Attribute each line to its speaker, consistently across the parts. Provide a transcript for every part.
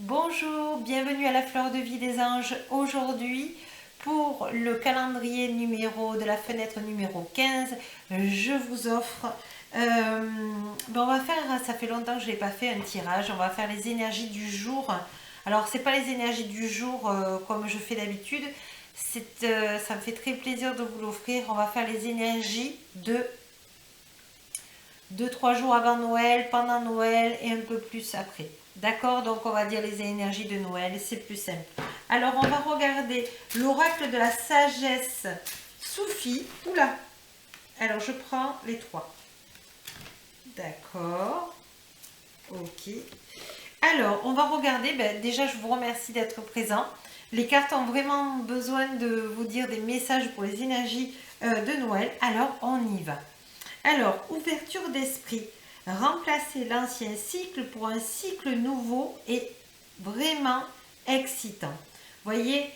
Speaker 1: Bonjour, bienvenue à la Fleur de Vie des Anges. Aujourd'hui, pour le calendrier numéro de la fenêtre numéro 15, je vous offre, on va faire, ça fait longtemps que je n'ai pas fait un tirage, on va faire les énergies du jour. Alors, c'est pas les énergies du jour comme je fais d'habitude, ça me fait très plaisir de vous l'offrir. On va faire les énergies de 2-3 jours avant Noël, pendant Noël et un peu plus après. D'accord? Donc on va dire les énergies de Noël, c'est plus simple. Alors on va regarder l'oracle de la sagesse Soufi. Oula! Alors je prends les trois. D'accord. Ok. Alors on va regarder, déjà je vous remercie d'être présent. Les cartes ont vraiment besoin de vous dire des messages pour les énergies de Noël. Alors on y va. Alors, ouverture d'esprit. Remplacer l'ancien cycle pour un cycle nouveau et vraiment excitant. Voyez,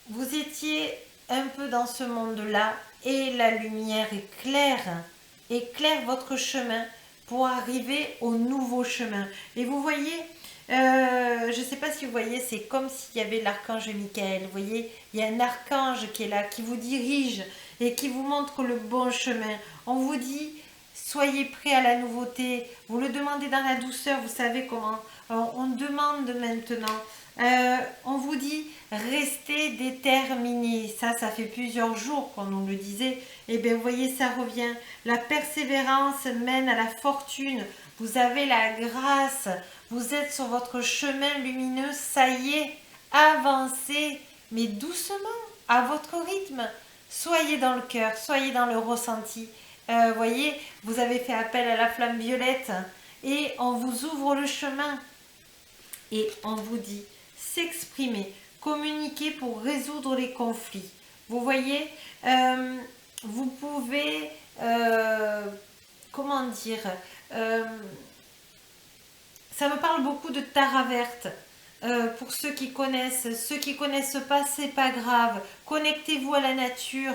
Speaker 1: vous étiez un peu dans ce monde-là et la lumière éclaire votre chemin pour arriver au nouveau chemin. Et vous voyez, je ne sais pas si vous voyez, c'est comme s'il y avait l'archange Michael. Vous voyez, il y a un archange qui est là, qui vous dirige et qui vous montre le bon chemin. On vous dit, soyez prêts à la nouveauté. Vous le demandez dans la douceur, vous savez comment. Alors, on demande maintenant. On vous dit, restez déterminés. Ça fait plusieurs jours qu'on nous le disait. Et bien, vous voyez, ça revient. La persévérance mène à la fortune. Vous avez la grâce. Vous êtes sur votre chemin lumineux. Ça y est, avancez, mais doucement, à votre rythme. Soyez dans le cœur, soyez dans le ressenti. Voyez, vous avez fait appel à la flamme violette et on vous ouvre le chemin et on vous dit s'exprimer, communiquer pour résoudre les conflits. Vous voyez, vous pouvez, comment dire, ça me parle beaucoup de Tara verte. Pour ceux qui connaissent pas, c'est pas grave. Connectez-vous à la nature.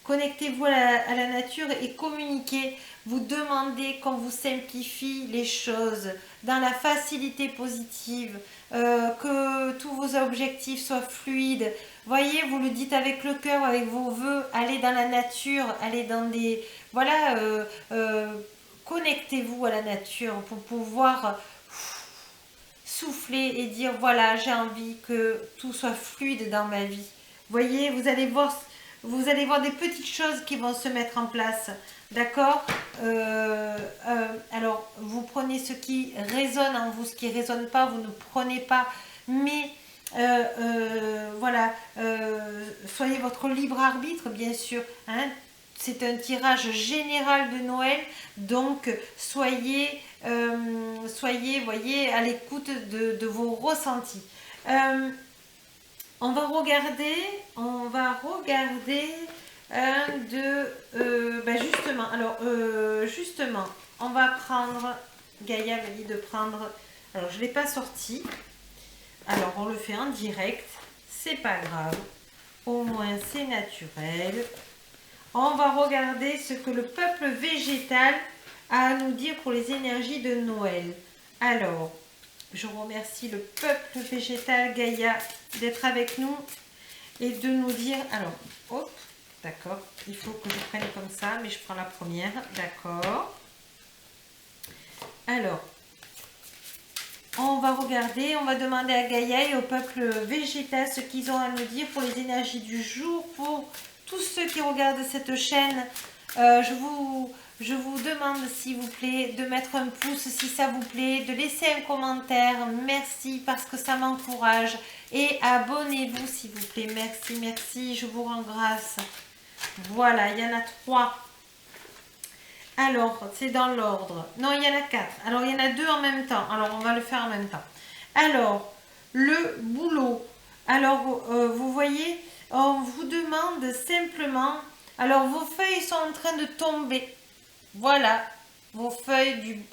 Speaker 1: Connectez-vous à la nature et communiquez. Vous demandez qu'on vous simplifie les choses dans la facilité positive, que tous vos objectifs soient fluides. Voyez, vous le dites avec le cœur, avec vos voeux. Allez dans la nature, allez dans des... Voilà, connectez-vous à la nature pour pouvoir souffler et dire voilà, j'ai envie que tout soit fluide dans ma vie. Voyez, vous allez voir des petites choses qui vont se mettre en place. D'accord. Alors, vous prenez ce qui résonne en vous, ce qui ne résonne pas, vous ne prenez pas. Mais voilà, soyez votre libre arbitre, bien sûr. Hein. C'est un tirage général de Noël, donc soyez, voyez, à l'écoute de vos ressentis. On va regarder justement, justement, on va prendre, Gaïa m'a dit de prendre, alors je ne l'ai pas sorti, alors on le fait en direct, c'est pas grave, au moins c'est naturel. On va regarder ce que le peuple végétal a à nous dire pour les énergies de Noël. Alors, je remercie le peuple végétal Gaïa d'être avec nous et de nous dire... Alors, hop, d'accord, il faut que je prenne comme ça, mais je prends la première, d'accord. Alors, on va regarder, on va demander à Gaïa et au peuple végétal ce qu'ils ont à nous dire pour les énergies du jour, pour tous ceux qui regardent cette chaîne. Je vous demande s'il vous plaît de mettre un pouce si ça vous plaît, de laisser un commentaire, merci parce que ça m'encourage et abonnez-vous s'il vous plaît, merci, merci, je vous rends grâce. Voilà, il y en a 3. Alors, c'est dans l'ordre. Non, il y en a 4. Alors, il y en a 2 en même temps. Alors, on va le faire en même temps. Alors, le boulot. Alors, vous voyez, on vous demande simplement... Alors, vos feuilles sont en train de tomber. Voilà, vos feuilles du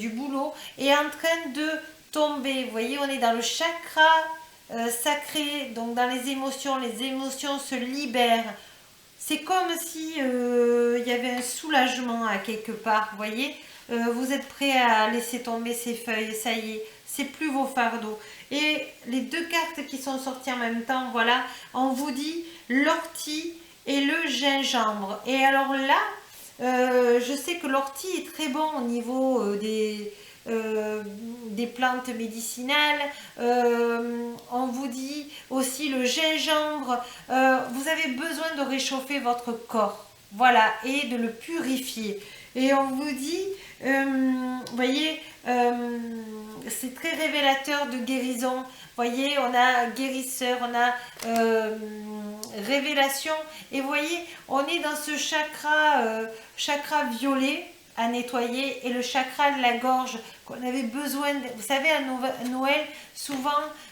Speaker 1: boulot est en train de tomber. Vous voyez, on est dans le chakra sacré, donc dans les émotions se libèrent. C'est comme si il y avait un soulagement à quelque part, vous voyez. vous êtes prêt à laisser tomber ces feuilles, ça y est, c'est plus vos fardeaux. Et les deux cartes qui sont sorties en même temps, voilà, on vous dit l'ortie et le gingembre. Et alors là, je sais que l'ortie est très bon au niveau des plantes médicinales. On vous dit aussi le gingembre. Vous avez besoin de réchauffer votre corps. Voilà, et de le purifier. Et on vous dit, vous voyez, c'est très révélateur de guérison. Vous voyez, on a guérisseur, on a révélation. Et vous voyez, on est dans ce chakra violet à nettoyer et le chakra de la gorge qu'on avait besoin. Vous savez, à Noël, souvent,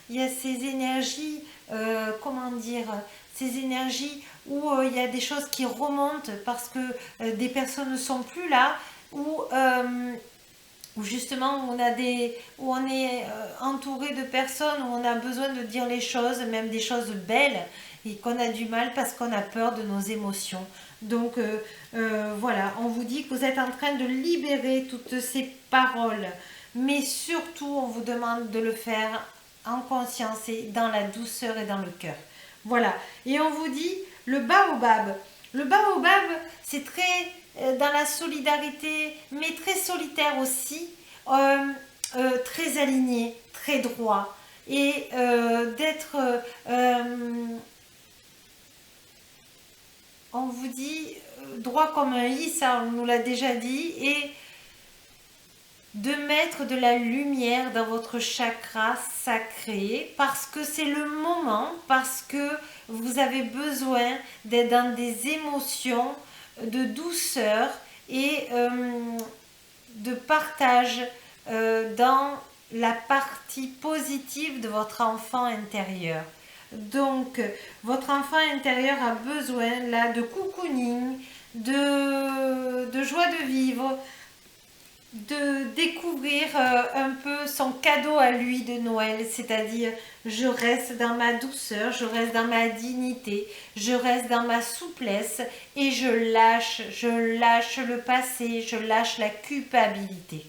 Speaker 1: il y a ces énergies, comment dire, ces énergies où il y a des choses qui remontent parce que des personnes ne sont plus là, où justement où on est entouré de personnes où on a besoin de dire les choses, même des choses belles, et qu'on a du mal parce qu'on a peur de nos émotions. Donc voilà, on vous dit que vous êtes en train de libérer toutes ces paroles, mais surtout on vous demande de le faire en conscience et dans la douceur et dans le cœur. Voilà, et on vous dit le baobab. Le baobab, c'est très dans la solidarité, mais très solitaire aussi, très aligné, très droit, et d'être, on vous dit, droit comme un i, ça on nous l'a déjà dit, et de mettre de la lumière dans votre chakra sacré parce que c'est le moment, parce que vous avez besoin d'être dans des émotions de douceur et de partage dans la partie positive de votre enfant intérieur. Donc, votre enfant intérieur a besoin là de cocooning, de joie de vivre, de découvrir un peu son cadeau à lui de Noël, c'est-à-dire je reste dans ma douceur, je reste dans ma dignité, je reste dans ma souplesse et je lâche le passé, je lâche la culpabilité.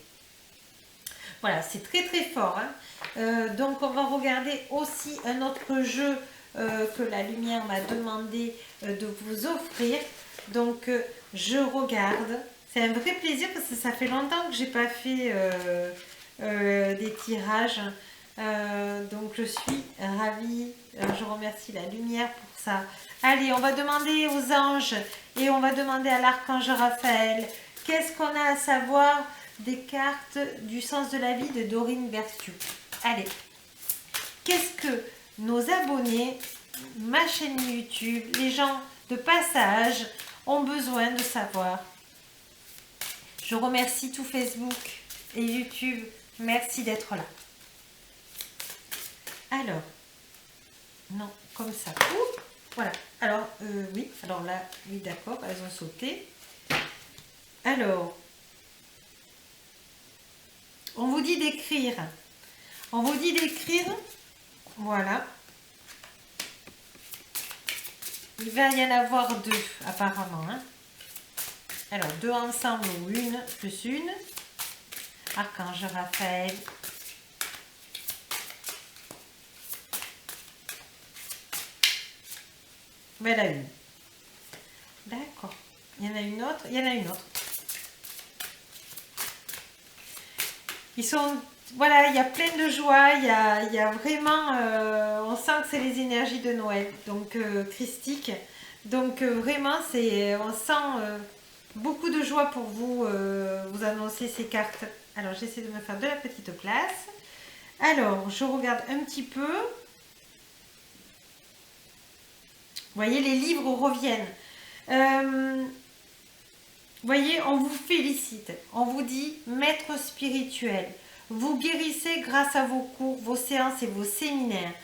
Speaker 1: Voilà, c'est très très fort. Hein. Donc on va regarder aussi un autre jeu que la lumière m'a demandé de vous offrir. Donc je regarde. C'est un vrai plaisir parce que ça fait longtemps que j'ai pas fait des tirages. Donc je suis ravie. Je remercie la lumière pour ça. Allez, on va demander aux anges et on va demander à l'archange Raphaël. Qu'est-ce qu'on a à savoir des cartes du sens de la vie de Dorine Berthiaud? Allez, qu'est-ce que nos abonnés, ma chaîne YouTube, les gens de passage ont besoin de savoir? Je remercie tout Facebook et YouTube. Merci d'être là. Alors, non, comme ça. Ouh, voilà. Alors, oui. Alors là, oui, d'accord, elles ont sauté. Alors, on vous dit d'écrire. On vous dit d'écrire. Voilà. Il va y en avoir deux, apparemment. Hein. Alors, deux ensemble ou une plus une. Archange Raphaël. Mais la une. D'accord. Il y en a une autre. Il y en a une autre. Ils sont... Voilà, il y a plein de joie. Il y a vraiment... on sent que c'est les énergies de Noël. Donc, christique. Donc, vraiment, on sent... beaucoup de joie pour vous, vous annoncer ces cartes. Alors, j'essaie de me faire de la petite place. Alors, je regarde un petit peu. Vous voyez, les livres reviennent. Vous voyez, on vous félicite. On vous dit maître spirituel. Vous guérissez grâce à vos cours, vos séances et vos séminaires.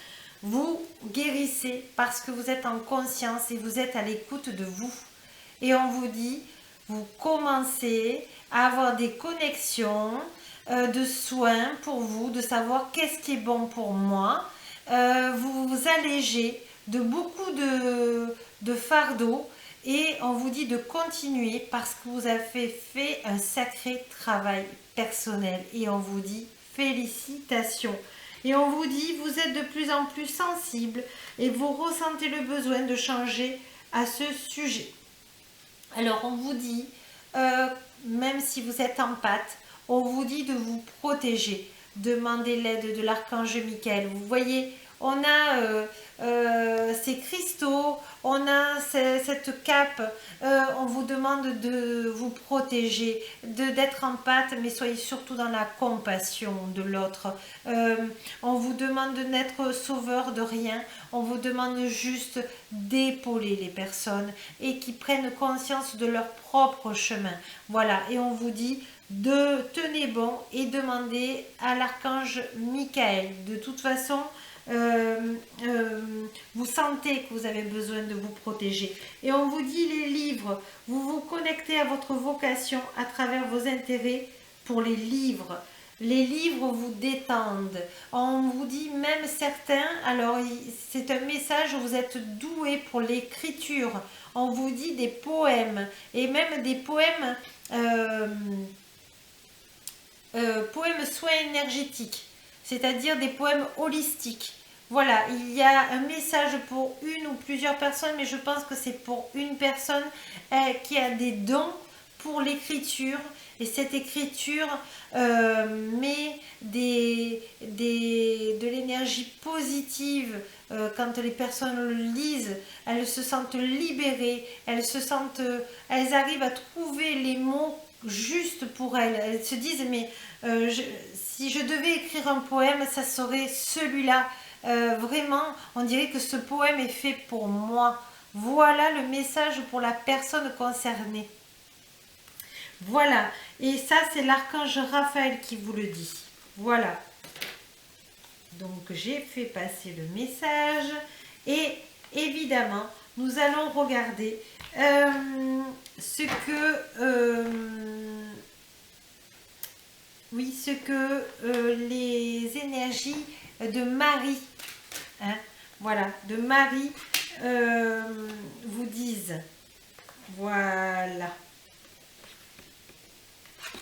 Speaker 1: Vous guérissez parce que vous êtes en conscience et vous êtes à l'écoute de vous. Et on vous dit... vous commencez à avoir des connexions de soins pour vous, de savoir qu'est-ce qui est bon pour moi. Vous vous allégez de beaucoup de fardeaux Et on vous dit de continuer parce que vous avez fait un sacré travail personnel. Et on vous dit félicitations. Et on vous dit, vous êtes de plus en plus sensible et vous ressentez le besoin de changer à ce sujet. Alors on vous dit, même si vous êtes en pâte, on vous dit de vous protéger. Demandez l'aide de l'archange Michael. Vous voyez, on a ces cristaux, on a cette cape, on vous demande de vous protéger, d'être en pâte, mais soyez surtout dans la compassion de l'autre. On vous demande de n'être sauveur de rien, on vous demande juste d'épauler les personnes et qui prennent conscience de leur propre chemin. Voilà, et on vous dit de tenez bon et demandez à l'archange Michael. De toute façon, vous sentez que vous avez besoin de vous protéger. Et on vous dit les livres, vous vous connectez à votre vocation à travers vos intérêts pour les livres. Les livres vous détendent. On vous dit même certains, alors c'est un message, vous êtes doué pour l'écriture. On vous dit des poèmes et même des poèmes, poèmes soins énergétiques, c'est-à-dire des poèmes holistiques. Voilà, il y a un message pour une ou plusieurs personnes, mais je pense que c'est pour une personne qui a des dons pour l'écriture. Et cette écriture met de l'énergie positive. Quand les personnes le lisent, elles se sentent libérées, elles arrivent à trouver les mots justes pour elles. Elles se disent, mais si je devais écrire un poème, ça serait celui-là. Vraiment, on dirait que ce poème est fait pour moi. Voilà le message pour la personne concernée. Voilà, et ça c'est l'archange Raphaël qui vous le dit. Voilà. Donc j'ai fait passer le message et évidemment nous allons regarder ce que les énergies de Marie, hein, voilà, de Marie vous disent. Voilà.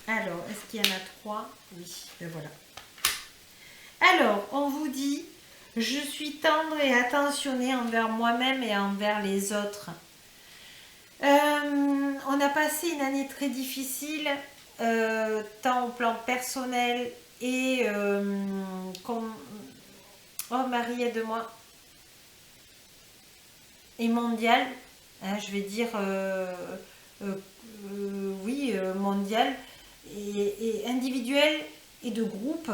Speaker 1: Alors, est-ce qu'il y en a 3? Oui, ben voilà. Alors, on vous dit, je suis tendre et attentionnée envers moi-même et envers les autres. On a passé une année très difficile, tant au plan personnel et comme... Oh Marie, aide-moi. Et mondial, hein, je vais dire... oui, mondial. Et individuel et de groupe.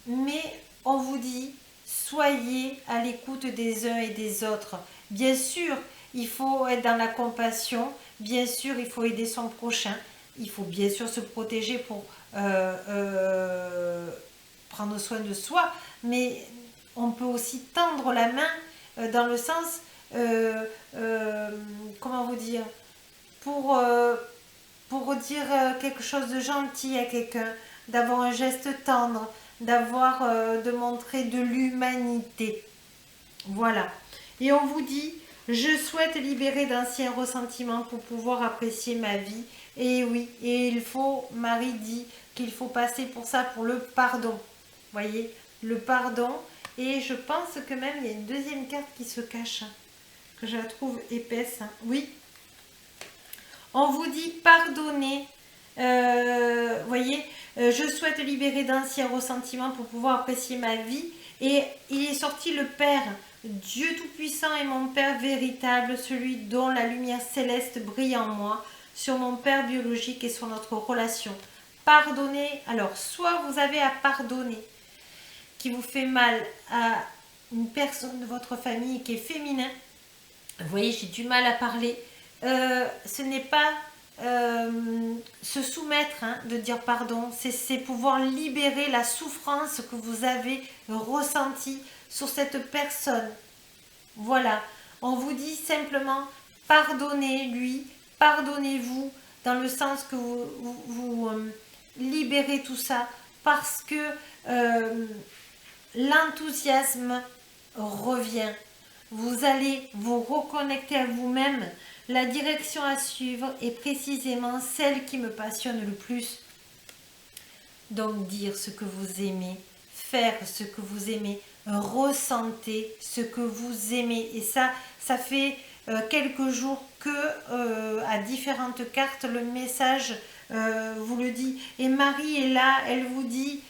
Speaker 1: Mais on vous dit, soyez à l'écoute des uns et des autres. Bien sûr, il faut être dans la compassion. Bien sûr, il faut aider son prochain. Il faut bien sûr se protéger pour prendre soin de soi. Mais on peut aussi tendre la main dans le sens, comment vous dire, pour dire quelque chose de gentil à quelqu'un, d'avoir un geste tendre, de montrer de l'humanité. Voilà. Et on vous dit, je souhaite libérer d'anciens ressentiments pour pouvoir apprécier ma vie. Et oui, et il faut, Marie dit qu'il faut passer pour ça, pour le pardon. Voyez, le pardon. Et je pense que même il y a une deuxième carte qui se cache, que je la trouve épaisse. Oui. On vous dit pardonner. Voyez, je souhaite libérer d'anciens ressentiments pour pouvoir apprécier ma vie. Et il est sorti le Père, Dieu Tout-Puissant est mon Père véritable, celui dont la lumière céleste brille en moi, sur mon Père biologique et sur notre relation. Pardonnez. Alors, soit vous avez à pardonner qui vous fait mal à une personne de votre famille qui est féminin. Vous voyez, j'ai du mal à parler. Ce n'est pas se soumettre, hein, de dire pardon, c'est pouvoir libérer la souffrance que vous avez ressentie sur cette personne. Voilà, on vous dit simplement pardonnez-lui, pardonnez-vous, dans le sens que vous libérez tout ça, parce que l'enthousiasme revient. vous allez vous reconnecter à vous-même. La direction à suivre est précisément celle qui me passionne le plus. Donc dire ce que vous aimez, faire ce que vous aimez, ressentez ce que vous aimez. Et ça fait quelques jours que à différentes cartes, le message vous le dit. Et Marie est là, elle vous dit,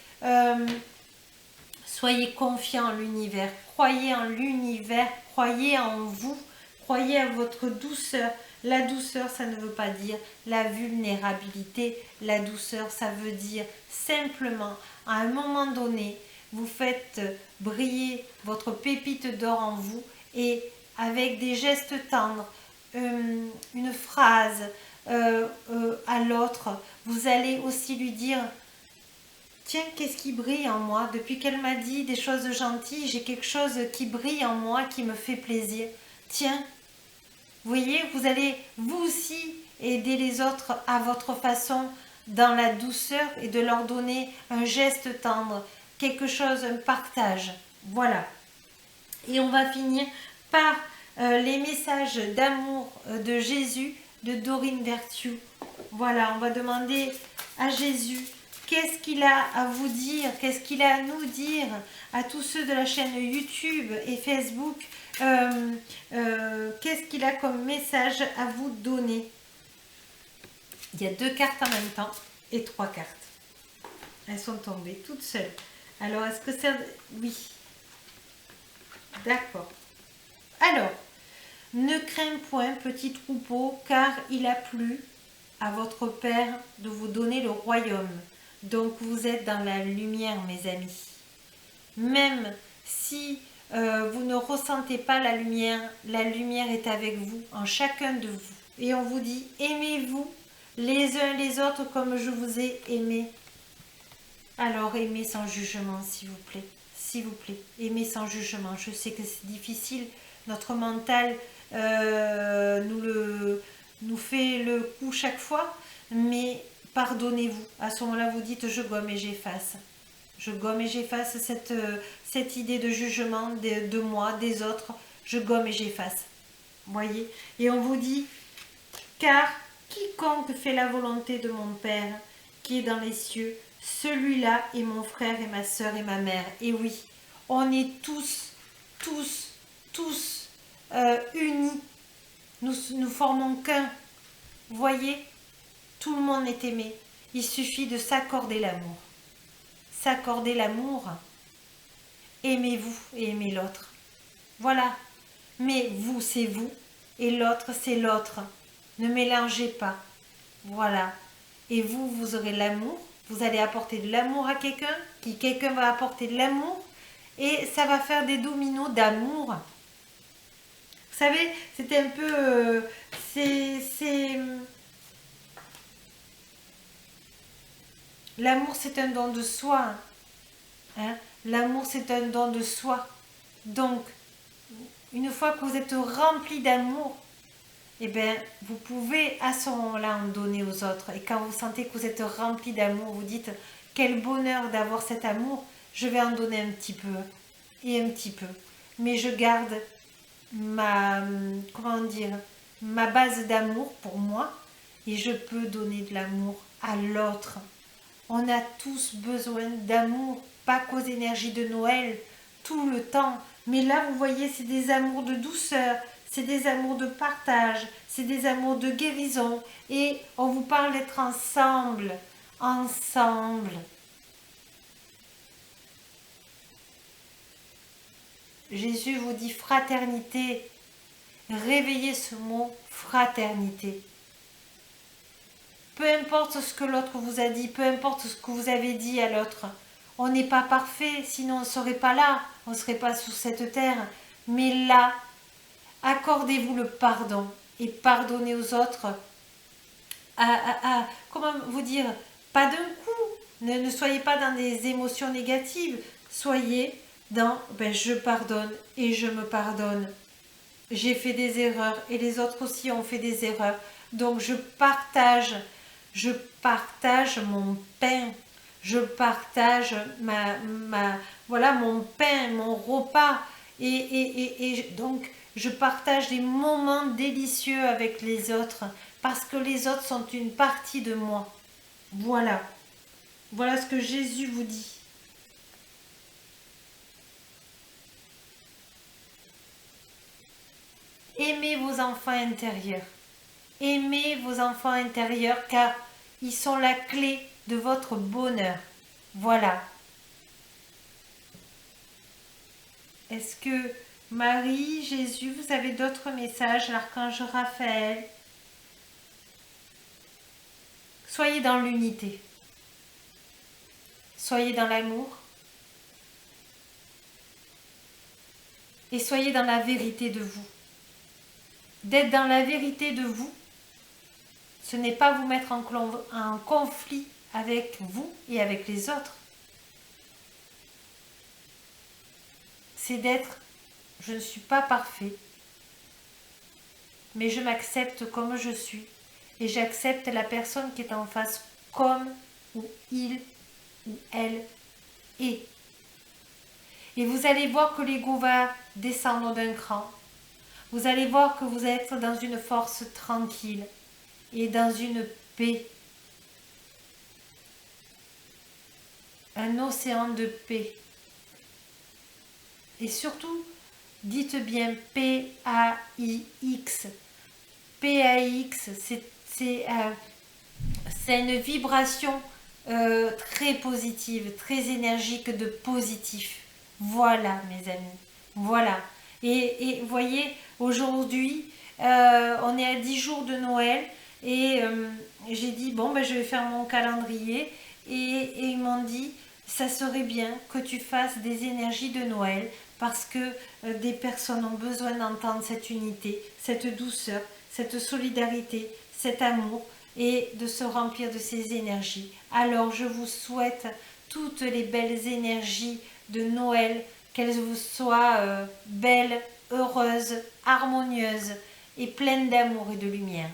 Speaker 1: soyez confiants en l'univers, croyez en l'univers, croyez en vous, croyez à votre douceur. La douceur, ça ne veut pas dire la vulnérabilité. La douceur, ça veut dire simplement, à un moment donné, vous faites briller votre pépite d'or en vous et avec des gestes tendres, une phrase à l'autre, vous allez aussi lui dire: tiens, qu'est-ce qui brille en moi? Depuis qu'elle m'a dit des choses gentilles, j'ai quelque chose qui brille en moi, qui me fait plaisir. Tiens, vous voyez, vous allez vous aussi aider les autres à votre façon dans la douceur et de leur donner un geste tendre, quelque chose, un partage. Voilà. Et on va finir par les messages d'amour de Jésus de Dorine Vertu. Voilà, on va demander à Jésus qu'est-ce qu'il a à vous dire, qu'est-ce qu'il a à nous dire, à tous ceux de la chaîne YouTube et Facebook, qu'est-ce qu'il a comme message à vous donner. Il y a 2 cartes en même temps et 3 cartes. Elles sont tombées toutes seules. Alors, est-ce que c'est... Oui. D'accord. Alors, ne crains point, petit troupeau, car il a plu à votre Père de vous donner le royaume. Donc, vous êtes dans la lumière, mes amis. Même si vous ne ressentez pas la lumière est avec vous, en chacun de vous. Et on vous dit, aimez-vous les uns les autres comme je vous ai aimé. Alors, aimez sans jugement, s'il vous plaît. S'il vous plaît, aimez sans jugement. Je sais que c'est difficile. Notre mental nous fait le coup chaque fois. Mais pardonnez-vous. À ce moment-là, vous dites, je gomme et j'efface. Je gomme et j'efface cette idée de jugement de moi, des autres. Je gomme et j'efface. Voyez? Et on vous dit, car quiconque fait la volonté de mon Père qui est dans les cieux, celui-là est mon frère et ma soeur et ma mère. Et oui, on est tous unis. Nous formons qu'un. Voyez, tout le monde est aimé. Il suffit de s'accorder l'amour. S'accorder l'amour. Aimez-vous et aimez l'autre. Voilà. Mais vous, c'est vous. Et l'autre, c'est l'autre. Ne mélangez pas. Voilà. Et vous, vous aurez l'amour. Vous allez apporter de l'amour à quelqu'un. Quelqu'un va apporter de l'amour. Et ça va faire des dominos d'amour. Vous savez, c'était un peu... L'amour, c'est un don de soi. Hein? L'amour, c'est un don de soi. Donc, une fois que vous êtes rempli d'amour, eh bien, vous pouvez à ce moment-là en donner aux autres. Et quand vous sentez que vous êtes rempli d'amour, vous dites, quel bonheur d'avoir cet amour, je vais en donner un petit peu et un petit peu. Mais je garde ma base d'amour pour moi et je peux donner de l'amour à l'autre. On a tous besoin d'amour, pas qu'aux énergies de Noël, tout le temps. Mais là, vous voyez, c'est des amours de douceur, c'est des amours de partage, c'est des amours de guérison. Et on vous parle d'être ensemble, ensemble. Jésus vous dit fraternité. Réveillez ce mot fraternité. Peu importe ce que l'autre vous a dit, peu importe ce que vous avez dit à l'autre. On n'est pas parfait, sinon on ne serait pas là, on ne serait pas sur cette terre. Mais là, accordez-vous le pardon et pardonnez aux autres. Comment vous dire, pas d'un coup. Ne soyez pas dans des émotions négatives. Soyez dans je pardonne et je me pardonne. J'ai fait des erreurs et les autres aussi ont fait des erreurs. Donc je partage mon pain. Je partage mon pain, mon repas. et donc je partage des moments délicieux avec les autres parce que les autres sont une partie de moi. Voilà. Voilà ce que Jésus vous dit. Aimez vos enfants intérieurs. Aimez vos enfants intérieurs car ils sont la clé de votre bonheur. Voilà. Est-ce que Marie, Jésus, vous avez d'autres messages, l'archange Raphaël? Soyez dans l'unité. Soyez dans l'amour. Et soyez dans la vérité de vous. D'être dans la vérité de vous, ce n'est pas vous mettre en conflit avec vous et avec les autres. C'est d'être, je ne suis pas parfait, mais je m'accepte comme je suis. Et j'accepte la personne qui est en face comme ou il ou elle est. Et vous allez voir que l'ego va descendre d'un cran. Vous allez voir que vous êtes dans une force tranquille et dans une paix. Un océan de paix. Et surtout, dites bien P-A-I-X. P-A-I-X, c'est une vibration très positive, très énergique de positif. Voilà, mes amis. Voilà. Et vous voyez, aujourd'hui, on est à 10 jours de Noël et j'ai dit, bon, ben, je vais faire mon calendrier et ils m'ont dit, ça serait bien que tu fasses des énergies de Noël parce que des personnes ont besoin d'entendre cette unité, cette douceur, cette solidarité, cet amour et de se remplir de ces énergies. Alors je vous souhaite toutes les belles énergies de Noël, qu'elles vous soient belles, heureuses, harmonieuses et pleines d'amour et de lumière.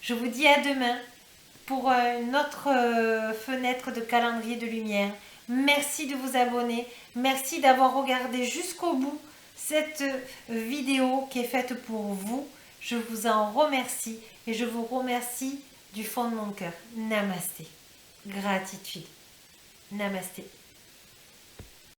Speaker 1: Je vous dis à demain pour une autre fenêtre de calendrier de lumière. Merci de vous abonner, merci d'avoir regardé jusqu'au bout cette vidéo qui est faite pour vous. Je vous en remercie et je vous remercie du fond de mon cœur. Namasté. Gratitude. Namasté.